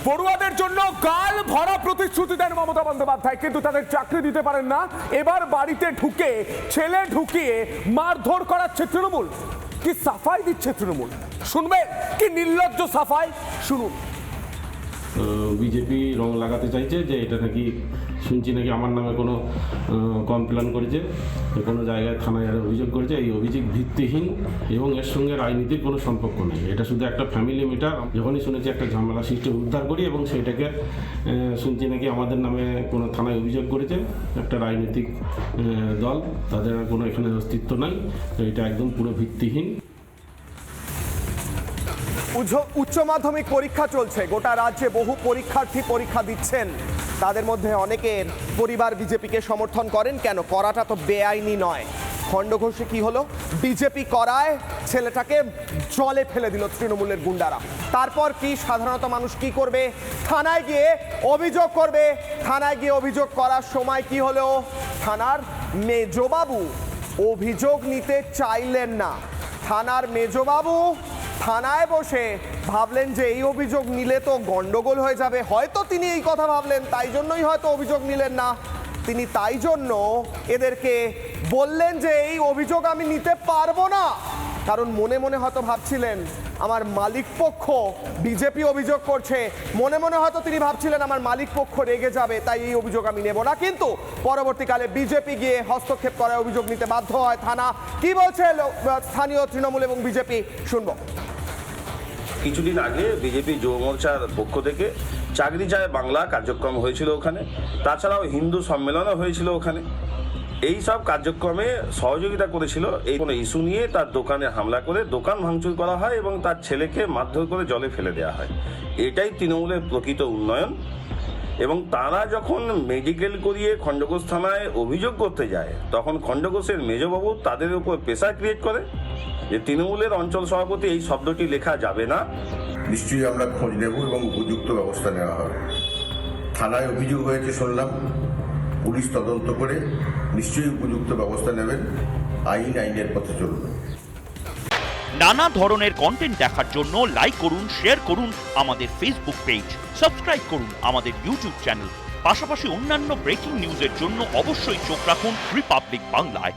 পড়ুয়াদের জন্য গাল ভরা প্রতিশ্রুতি দেন মমতা বন্দ্যোপাধ্যায়, কিন্তু তাদের চাকরি দিতে পারেন না। এবার বাড়িতে ঢুকে ছেলে ঢুকিয়ে মারধর করাচ্ছে তৃণমূল। কি সাফাই দিচ্ছে তৃণমূল, শুনবেন? কি নির্লজ্জ সাফাই, শুনুন। বিজেপি রং লাগাতে চাইছে যে এটা নাকি শুনছি নাকি আমার নামে কোনো কমপ্লেন করেছে, কোনো জায়গায় থানায় অভিযোগ করেছে। এই অভিযোগ ভিত্তিহীন এবং এর সঙ্গে রাজনীতির কোনো সম্পর্ক নেই। এটা শুধু একটা ফ্যামিলি ম্যাটার। যখনই শুনেছি একটা ঝামেলা সৃষ্টি উদ্ধার করি এবং সেটাকে শুনছি নাকি আমাদের নামে কোনো থানায় অভিযোগ করেছে একটা রাজনৈতিক দল, তাদের আর কোনো এখানে অস্তিত্ব নাই। তো এটা একদম পুরো ভিত্তিহীন। উচ্চ মাধ্যমিক পরীক্ষা চলছে, গোটা রাজ্যে বহু পরীক্ষার্থী পরীক্ষা দিচ্ছেন। তাদের মধ্যে অনেকের পরিবার বিজেপিকে সমর্থন করেন। কেন? করাটা তো বেআইনি নয়। খণ্ডঘোষে কি হলো? বিজেপি করায় ছেলেটাকে জলে ফেলে দিল তৃণমূলের গুন্ডারা। তারপর কি সাধারণত মানুষ কি করবে? থানায় গিয়ে অভিযোগ করবে। থানায় গিয়ে অভিযোগ করার সময় কি হলো? থানার মেজবাবু অভিযোগ নিতে চাইলেন না। থানার মেজবাবু থানায় বসে ভাবলেন যে এই অভিযোগ নিলে তো গন্ডগোল হয়ে যাবে। হয়তো তিনি এই কথা ভাবলেন, তাই জন্যই হয়তো অভিযোগ নিলেন না। তিনি তাই জন্য এদেরকে বললেন যে এই অভিযোগ আমি নিতে পারবো না, কারণ মনে মনে হয়তো ভাবছিলেন আমার মালিক পক্ষ বিজেপি অভিযোগ করছে। মনে মনে হয়তো তিনি ভাবছিলেন আমার মালিক পক্ষ রেগে যাবে, তাই এই অভিযোগ আমি নেব না। কিন্তু পরবর্তীকালে বিজেপি গিয়ে হস্তক্ষেপ করায় অভিযোগ নিতে বাধ্য হয় থানা। কি বলছে স্থানীয় তৃণমূল এবং বিজেপি, শুনবো। কিছুদিন আগে বিজেপি যুব মোর্চার পক্ষ থেকে চাকরি চায় বাংলা কার্যক্রম হয়েছিল ওখানে। তাছাড়াও হিন্দু সম্মেলনও হয়েছিল ওখানে। এই সব কার্যক্রমে সহযোগিতা করেছিল। এই কোনো ইস্যু নিয়ে তার দোকানে হামলা করে দোকান ভাঙচুর করা হয় এবং তার ছেলেকে মারধর করে জলে ফেলে দেওয়া হয়। এটাই তৃণমূলের প্রকৃত উন্নয়ন। এবং তারা যখন মেডিকেল করিয়ে খণ্ডঘোষ থানায় অভিযোগ করতে যায়, তখন খণ্ডঘোষের মেজবাবু তাদের উপর প্রেসার ক্রিয়েট করে যে তৃণমূলের অঞ্চল সভাপতি এই শব্দটি লেখা যাবে না। নিশ্চয়ই আমরা খোঁজ নেব এবং উপযুক্ত ব্যবস্থা নেওয়া হবে। থানায় অভিযোগ হয়েছে শুনলাম, পুলিশ তদন্ত করে নিশ্চয়ই উপযুক্ত ব্যবস্থা নেবেন। আইনের পথে চলবে। নানা ধরনের কন্টেন্ট দেখার জন্য লাইক করুন, শেয়ার করুন আমাদের ফেসবুক পেজ, সাবস্ক্রাইব করুন আমাদের ইউটিউব চ্যানেল। পাশাপাশি অন্যান্য ব্রেকিং নিউজের জন্য অবশ্যই চোখ রাখুন রিপাবলিক বাংলায়।